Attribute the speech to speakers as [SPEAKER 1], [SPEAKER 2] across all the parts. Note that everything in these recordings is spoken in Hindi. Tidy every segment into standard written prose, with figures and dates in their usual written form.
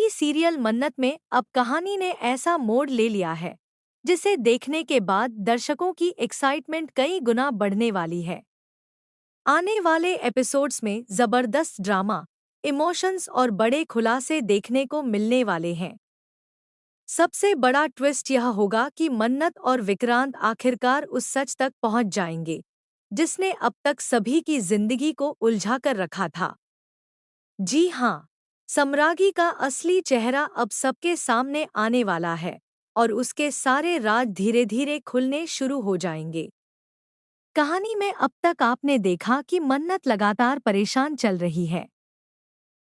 [SPEAKER 1] टीवी सीरियल मन्नत में अब कहानी ने ऐसा मोड़ ले लिया है जिसे देखने के बाद दर्शकों की एक्साइटमेंट कई गुना बढ़ने वाली है। आने वाले एपिसोड्स में जबरदस्त ड्रामा, इमोशंस और बड़े खुलासे देखने को मिलने वाले हैं। सबसे बड़ा ट्विस्ट यह होगा कि मन्नत और विक्रांत आखिरकार उस सच तक पहुंच जाएंगे जिसने अब तक सभी की जिंदगी को उलझा कर रखा था। जी हाँ, सम्रागी का असली चेहरा अब सबके सामने आने वाला है और उसके सारे राज धीरे धीरे खुलने शुरू हो जाएंगे। कहानी में अब तक आपने देखा कि मन्नत लगातार परेशान चल रही है।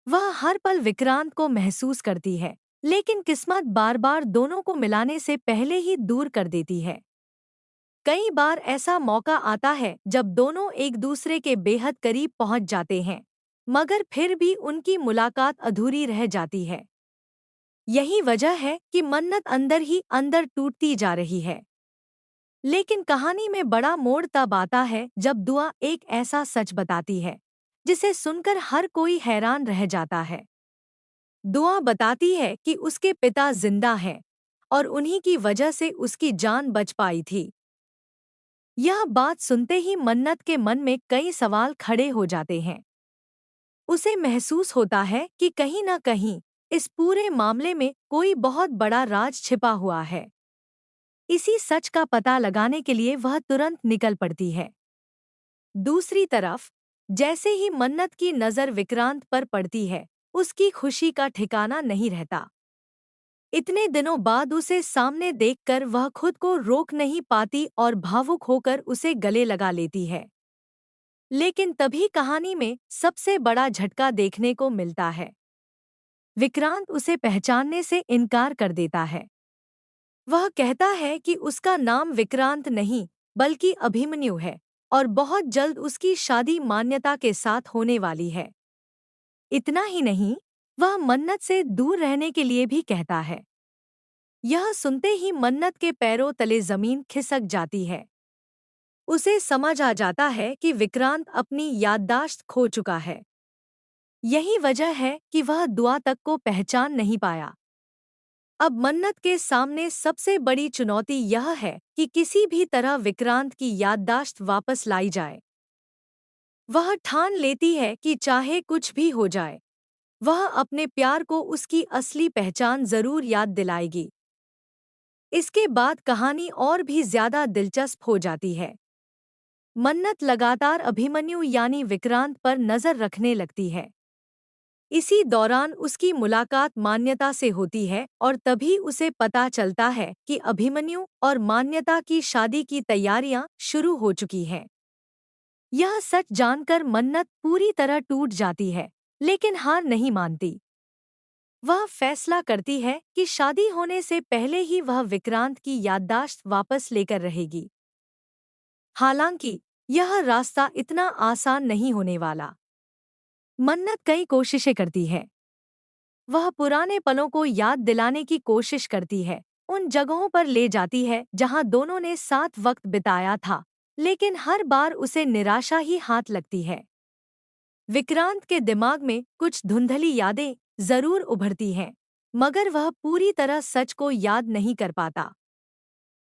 [SPEAKER 1] वह हर पल विक्रांत को महसूस करती है, लेकिन किस्मत बार बार दोनों को मिलाने से पहले ही दूर कर देती है। कई बार ऐसा मौका आता है जब दोनों एक दूसरे के बेहद करीब पहुंच जाते हैं, मगर फिर भी उनकी मुलाकात अधूरी रह जाती है। यही वजह है कि मन्नत अंदर ही अंदर टूटती जा रही है। लेकिन कहानी में बड़ा मोड़ तब आता है जब दुआ एक ऐसा सच बताती है जिसे सुनकर हर कोई हैरान रह जाता है। दुआ बताती है कि उसके पिता जिंदा हैं और उन्हीं की वजह से उसकी जान बच पाई थी। यह बात सुनते ही मन्नत के मन में कई सवाल खड़े हो जाते हैं। उसे महसूस होता है कि कहीं न कहीं इस पूरे मामले में कोई बहुत बड़ा राज छिपा हुआ है। इसी सच का पता लगाने के लिए वह तुरंत निकल पड़ती है। दूसरी तरफ, जैसे ही मन्नत की नज़र विक्रांत पर पड़ती है, उसकी खुशी का ठिकाना नहीं रहता। इतने दिनों बाद उसे सामने देखकर वह खुद को रोक नहीं पाती और भावुक होकर उसे गले लगा लेती है। लेकिन तभी कहानी में सबसे बड़ा झटका देखने को मिलता है। विक्रांत उसे पहचानने से इनकार कर देता है। वह कहता है कि उसका नाम विक्रांत नहीं बल्कि अभिमन्यु है और बहुत जल्द उसकी शादी मान्यता के साथ होने वाली है। इतना ही नहीं, वह मन्नत से दूर रहने के लिए भी कहता है। यह सुनते ही मन्नत के पैरों तले जमीन खिसक जाती है। उसे समझ आ जाता है कि विक्रांत अपनी याददाश्त खो चुका है। यही वजह है कि वह दुआ तक को पहचान नहीं पाया। अब मन्नत के सामने सबसे बड़ी चुनौती यह है कि किसी भी तरह विक्रांत की याददाश्त वापस लाई जाए। वह ठान लेती है कि चाहे कुछ भी हो जाए, वह अपने प्यार को उसकी असली पहचान जरूर याद दिलाएगी। इसके बाद कहानी और भी ज्यादा दिलचस्प हो जाती है। मन्नत लगातार अभिमन्यु यानी विक्रांत पर नजर रखने लगती है। इसी दौरान उसकी मुलाकात मान्यता से होती है और तभी उसे पता चलता है कि अभिमन्यु और मान्यता की शादी की तैयारियां शुरू हो चुकी हैं। यह सच जानकर मन्नत पूरी तरह टूट जाती है, लेकिन हार नहीं मानती। वह फैसला करती है कि शादी होने से पहले ही वह विक्रांत की याददाश्त वापस लेकर रहेगी। हालांकि यह रास्ता इतना आसान नहीं होने वाला। मन्नत कई कोशिशें करती है। वह पुराने पलों को याद दिलाने की कोशिश करती है, उन जगहों पर ले जाती है जहां दोनों ने साथ वक्त बिताया था, लेकिन हर बार उसे निराशा ही हाथ लगती है। विक्रांत के दिमाग में कुछ धुंधली यादें जरूर उभरती हैं, मगर वह पूरी तरह सच को याद नहीं कर पाता।